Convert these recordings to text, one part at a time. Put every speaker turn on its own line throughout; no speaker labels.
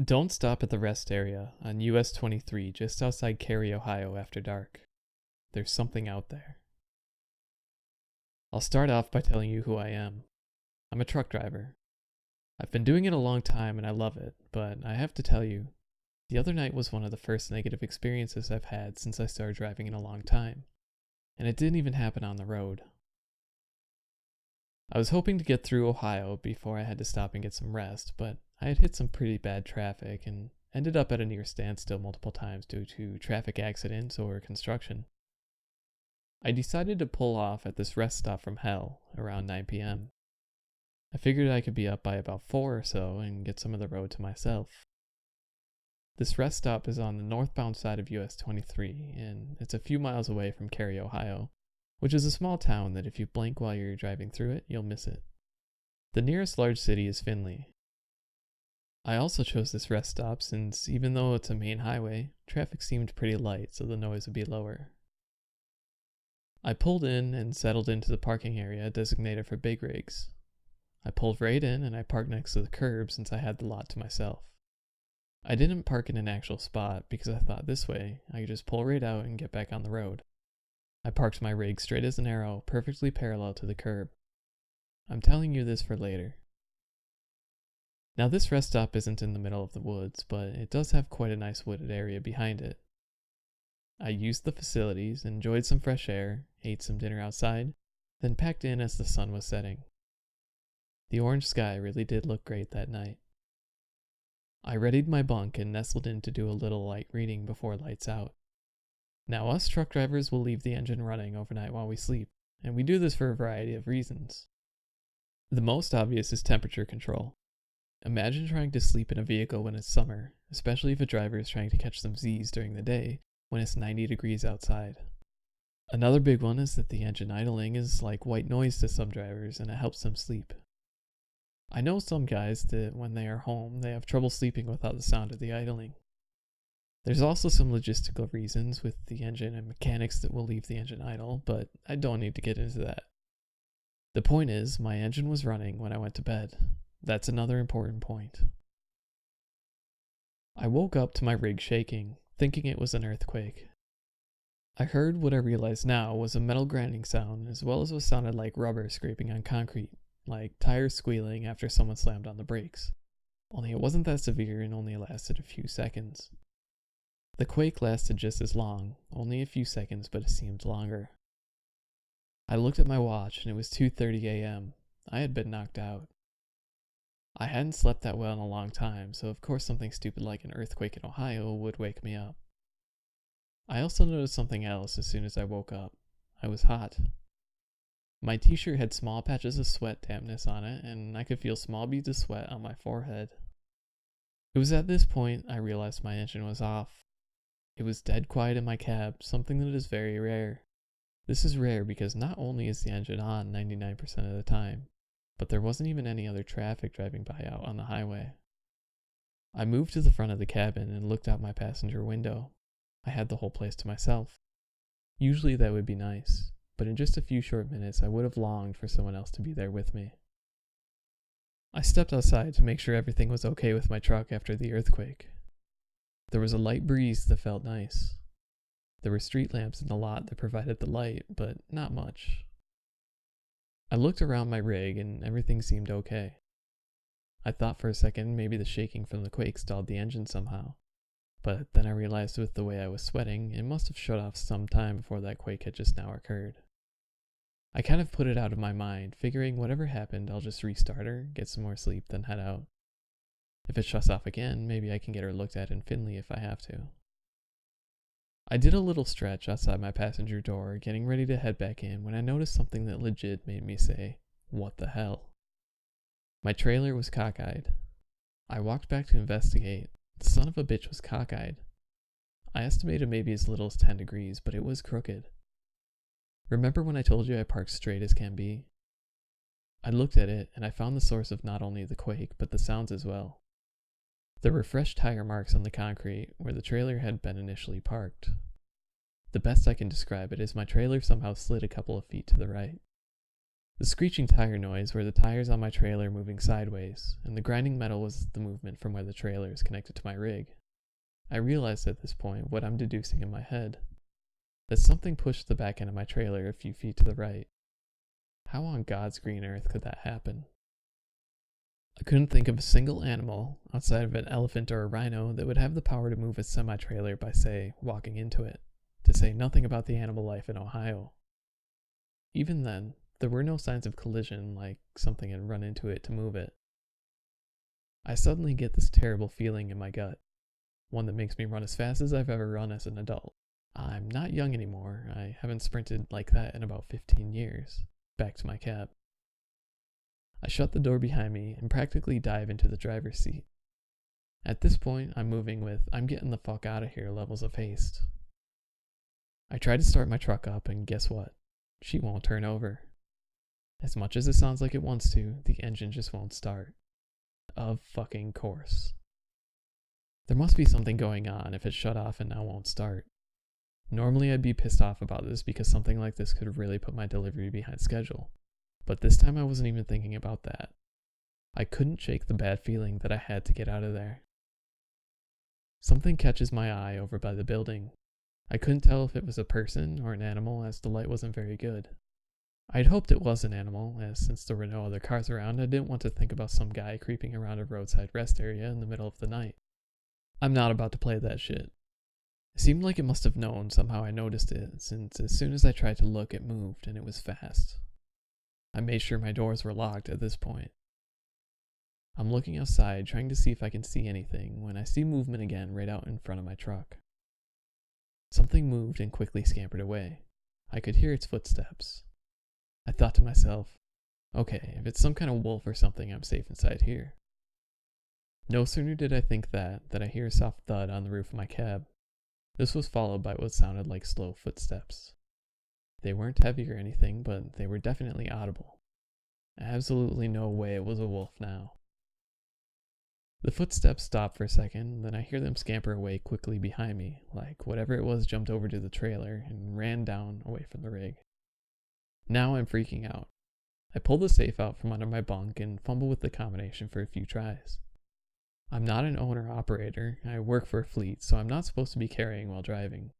Don't stop at the rest area on US-23 just outside Carey, Ohio after dark. There's something out there. I'll start off by telling you who I am. I'm a truck driver. I've been doing it a long time and I love it, but I have to tell you, the other night was one of the first negative experiences I've had since I started driving in a long time. And it didn't even happen on the road. I was hoping to get through Ohio before I had to stop and get some rest, but I had hit some pretty bad traffic and ended up at a near standstill multiple times due to traffic accidents or construction. I decided to pull off at this rest stop from hell around 9 p.m. I figured I could be up by about 4 or so and get some of the road to myself. This rest stop is on the northbound side of US-23, and it's a few miles away from Carey, Ohio, which is a small town that if you blink while you're driving through it, you'll miss it. The nearest large city is Findlay. I also chose this rest stop since even though it's a main highway, traffic seemed pretty light so the noise would be lower. I pulled in and settled into the parking area designated for big rigs. I pulled right in and I parked next to the curb since I had the lot to myself. I didn't park in an actual spot because I thought this way I could just pull right out and get back on the road. I parked my rig straight as an arrow, perfectly parallel to the curb. I'm telling you this for later. Now this rest stop isn't in the middle of the woods, but it does have quite a nice wooded area behind it. I used the facilities, enjoyed some fresh air, ate some dinner outside, then packed in as the sun was setting. The orange sky really did look great that night. I readied my bunk and nestled in to do a little light reading before lights out. Now us truck drivers will leave the engine running overnight while we sleep, and we do this for a variety of reasons. The most obvious is temperature control. Imagine trying to sleep in a vehicle when it's summer, especially if a driver is trying to catch some Z's during the day when it's 90 degrees outside. Another big one is that the engine idling is like white noise to some drivers and it helps them sleep. I know some guys that when they are home, they have trouble sleeping without the sound of the idling. There's also some logistical reasons with the engine and mechanics that will leave the engine idle, but I don't need to get into that. The point is, my engine was running when I went to bed. That's another important point. I woke up to my rig shaking, thinking it was an earthquake. I heard what I realize now was a metal grinding sound as well as what sounded like rubber scraping on concrete, like tires squealing after someone slammed on the brakes. Only it wasn't that severe and only lasted a few seconds. The quake lasted just as long, only a few seconds, but it seemed longer. I looked at my watch and it was 2:30 a.m. I had been knocked out. I hadn't slept that well in a long time, so of course something stupid like an earthquake in Ohio would wake me up. I also noticed something else as soon as I woke up. I was hot. My t-shirt had small patches of sweat dampness on it, and I could feel small beads of sweat on my forehead. It was at this point I realized my engine was off. It was dead quiet in my cab, something that is very rare. This is rare because not only is the engine on 99% of the time, but there wasn't even any other traffic driving by out on the highway. I moved to the front of the cabin and looked out my passenger window. I had the whole place to myself. Usually that would be nice, but in just a few short minutes I would have longed for someone else to be there with me. I stepped outside to make sure everything was okay with my truck after the earthquake. There was a light breeze that felt nice. There were street lamps in the lot that provided the light, but not much. I looked around my rig and everything seemed okay. I thought for a second maybe the shaking from the quake stalled the engine somehow, but then I realized with the way I was sweating, it must have shut off some time before that quake had just now occurred. I kind of put it out of my mind, figuring whatever happened I'll just restart her, get some more sleep, then head out. If it shuts off again, maybe I can get her looked at in Findlay if I have to. I did a little stretch outside my passenger door, getting ready to head back in when I noticed something that legit made me say, "What the hell?" My trailer was cockeyed. I walked back to investigate. The son of a bitch was cockeyed. I estimated maybe as little as 10 degrees, but it was crooked. Remember when I told you I parked straight as can be? I looked at it and I found the source of not only the quake, but the sounds as well. There were fresh tire marks on the concrete where the trailer had been initially parked. The best I can describe it is my trailer somehow slid a couple of feet to the right. The screeching tire noise were the tires on my trailer moving sideways, and the grinding metal was the movement from where the trailer is connected to my rig. I realized at this point what I'm deducing in my head, that something pushed the back end of my trailer a few feet to the right. How on God's green earth could that happen? I couldn't think of a single animal, outside of an elephant or a rhino, that would have the power to move a semi-trailer by, say, walking into it, to say nothing about the animal life in Ohio. Even then, there were no signs of collision, like something had run into it to move it. I suddenly get this terrible feeling in my gut, one that makes me run as fast as I've ever run as an adult. I'm not young anymore. I haven't sprinted like that in about 15 years. Back to my cab. I shut the door behind me and practically dive into the driver's seat. At this point, I'm moving with "I'm getting the fuck out of here" levels of haste. I try to start my truck up, and guess what? She won't turn over. As much as it sounds like it wants to, the engine just won't start. Of fucking course. There must be something going on if it shut off and now won't start. Normally I'd be pissed off about this because something like this could really put my delivery behind schedule. But this time I wasn't even thinking about that. I couldn't shake the bad feeling that I had to get out of there. Something catches my eye over by the building. I couldn't tell if it was a person or an animal, as the light wasn't very good. I'd hoped it was an animal, as since there were no other cars around, I didn't want to think about some guy creeping around a roadside rest area in the middle of the night. I'm not about to play that shit. It seemed like it must have known somehow I noticed it, since as soon as I tried to look, it moved, and it was fast. I made sure my doors were locked at this point. I'm looking outside, trying to see if I can see anything, when I see movement again right out in front of my truck. Something moved and quickly scampered away. I could hear its footsteps. I thought to myself, okay, if it's some kind of wolf or something, I'm safe inside here. No sooner did I think that I hear a soft thud on the roof of my cab. This was followed by what sounded like slow footsteps. They weren't heavy or anything, but they were definitely audible. Absolutely no way it was a wolf now. The footsteps stop for a second, then I hear them scamper away quickly behind me, like whatever it was jumped over to the trailer and ran down away from the rig. Now I'm freaking out. I pull the safe out from under my bunk and fumble with the combination for a few tries. I'm not an owner-operator, I work for a fleet, so I'm not supposed to be carrying while driving.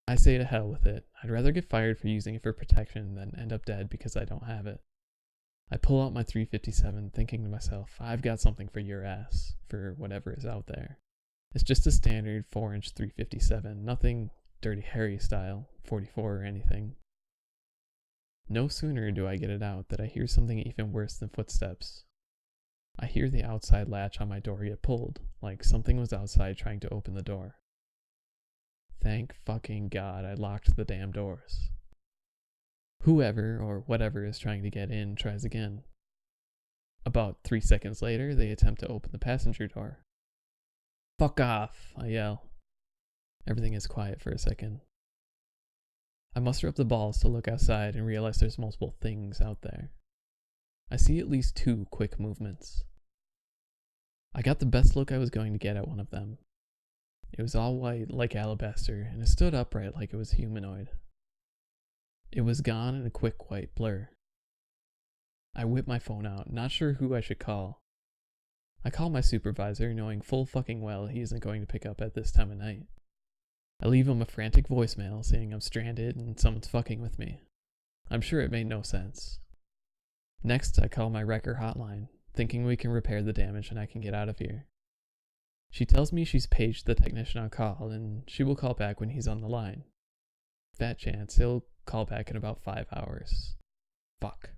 I say to hell with it. I'd rather get fired for using it for protection than end up dead because I don't have it. I pull out my .357, thinking to myself, I've got something for your ass, for whatever is out there. It's just a standard 4-inch .357, nothing Dirty Harry style, 44 or anything. No sooner do I get it out that I hear something even worse than footsteps. I hear the outside latch on my door get pulled, like something was outside trying to open the door. Thank fucking God I locked the damn doors. Whoever or whatever is trying to get in tries again. About 3 seconds later, they attempt to open the passenger door. Fuck off, I yell. Everything is quiet for a second. I muster up the balls to look outside and realize there's multiple things out there. I see at least 2 quick movements. I got the best look I was going to get at one of them. It was all white like alabaster, and it stood upright like it was humanoid. It was gone in a quick white blur. I whip my phone out, not sure who I should call. I call my supervisor, knowing full fucking well he isn't going to pick up at this time of night. I leave him a frantic voicemail saying I'm stranded and someone's fucking with me. I'm sure it made no sense. Next, I call my wrecker hotline, thinking we can repair the damage and I can get out of here. She tells me she's paged the technician on call and she will call back when he's on the line. Fat chance he'll call back in about 5 hours. Fuck.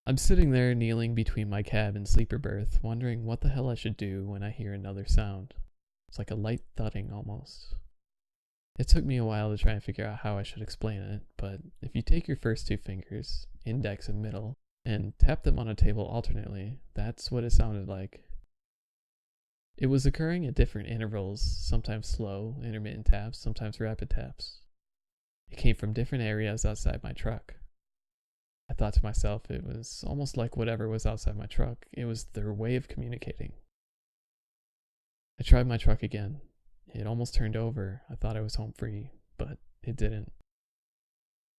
I'm sitting there kneeling between my cab and sleeper berth, wondering what the hell I should do when I hear another sound. It's like a light thudding almost. It took me a while to try and figure out how I should explain it, but if you take your first 2 fingers, index and middle, and tap them on a table alternately, that's what it sounded like. It was occurring at different intervals, sometimes slow, intermittent taps, sometimes rapid taps. It came from different areas outside my truck. I thought to myself it was almost like whatever was outside my truck, it was their way of communicating. I tried my truck again. It almost turned over. I thought I was home free, but it didn't.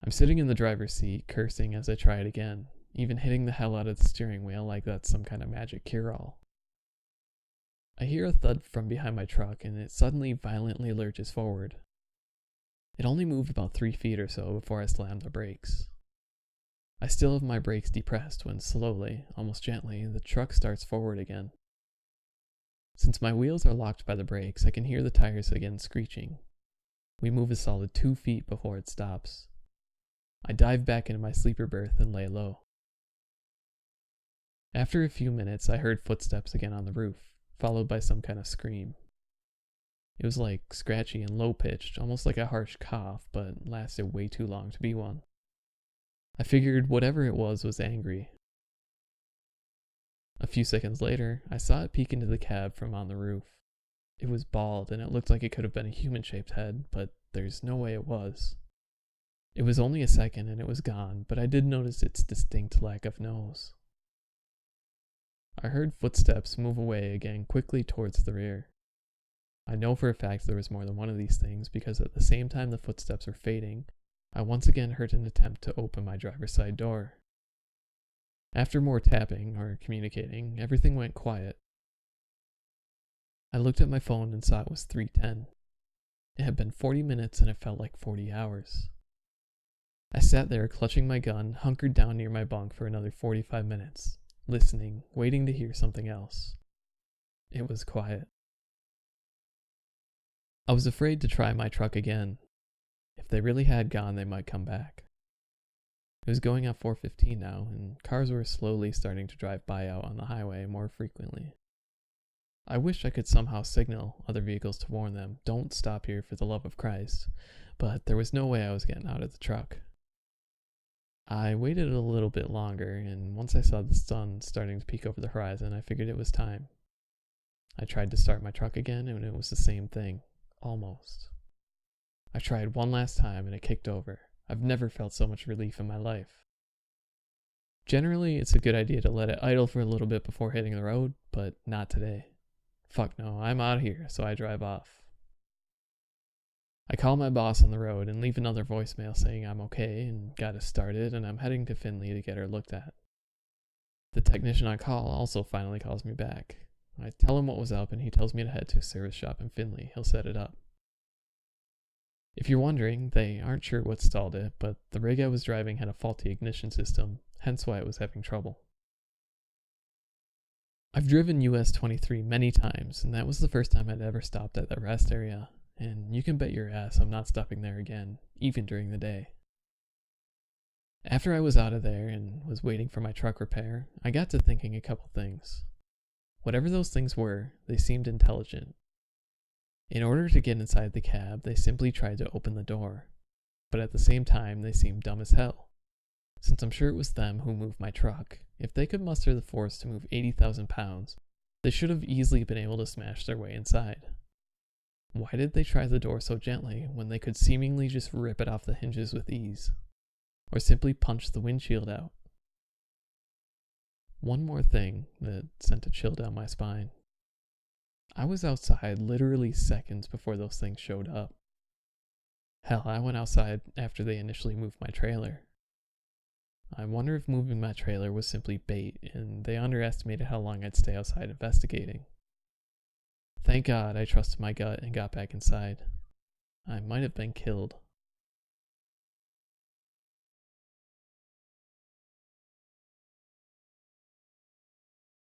I'm sitting in the driver's seat, cursing as I try it again, even hitting the hell out of the steering wheel like that's some kind of magic cure-all. I hear a thud from behind my truck, and it suddenly violently lurches forward. It only moved about 3 feet or so before I slammed the brakes. I still have my brakes depressed when slowly, almost gently, the truck starts forward again. Since my wheels are locked by the brakes, I can hear the tires again screeching. We move a solid 2 feet before it stops. I dive back into my sleeper berth and lay low. After a few minutes, I heard footsteps again on the roof, followed by some kind of scream. It was like scratchy and low-pitched, almost like a harsh cough, but lasted way too long to be one. I figured whatever it was angry. A few seconds later, I saw it peek into the cab from on the roof. It was bald, and it looked like it could have been a human-shaped head, but there's no way it was. It was only a second, and it was gone, but I did notice its distinct lack of nose. I heard footsteps move away again quickly towards the rear. I know for a fact there was more than one of these things because at the same time the footsteps were fading, I once again heard an attempt to open my driver's side door. After more tapping, or communicating, everything went quiet. I looked at my phone and saw it was 3:10. It had been 40 minutes and it felt like 40 hours. I sat there clutching my gun, hunkered down near my bunk for another 45 minutes, listening, waiting to hear something else. It was quiet. I was afraid to try my truck again. If they really had gone, they might come back. It was going at 4:15 now, and cars were slowly starting to drive by out on the highway more frequently. I wished I could somehow signal other vehicles to warn them, don't stop here for the love of Christ, but there was no way I was getting out of the truck. I waited a little bit longer, and once I saw the sun starting to peek over the horizon, I figured it was time. I tried to start my truck again, and it was the same thing. Almost. I tried one last time, and it kicked over. I've never felt so much relief in my life. Generally, it's a good idea to let it idle for a little bit before hitting the road, but not today. Fuck no, I'm out of here, so I drive off. I call my boss on the road and leave another voicemail saying I'm okay and got it started, and I'm heading to Findlay to get her looked at. The technician on call also finally calls me back. I tell him what was up, and he tells me to head to a service shop in Findlay. He'll set it up. If you're wondering, they aren't sure what stalled it, but the rig I was driving had a faulty ignition system, hence why it was having trouble. I've driven US-23 many times, and that was the first time I'd ever stopped at that rest area, and you can bet your ass I'm not stopping there again, even during the day. After I was out of there and was waiting for my truck repair, I got to thinking a couple things. Whatever those things were, they seemed intelligent. In order to get inside the cab, they simply tried to open the door, but at the same time they seemed dumb as hell. Since I'm sure it was them who moved my truck, if they could muster the force to move 80,000 pounds, they should have easily been able to smash their way inside. Why did they try the door so gently when they could seemingly just rip it off the hinges with ease? Or simply punch the windshield out? One more thing that sent a chill down my spine. I was outside literally seconds before those things showed up. Hell, I went outside after they initially moved my trailer. I wonder if moving my trailer was simply bait, and they underestimated how long I'd stay outside investigating. Thank God I trusted my gut and got back inside. I might have been killed.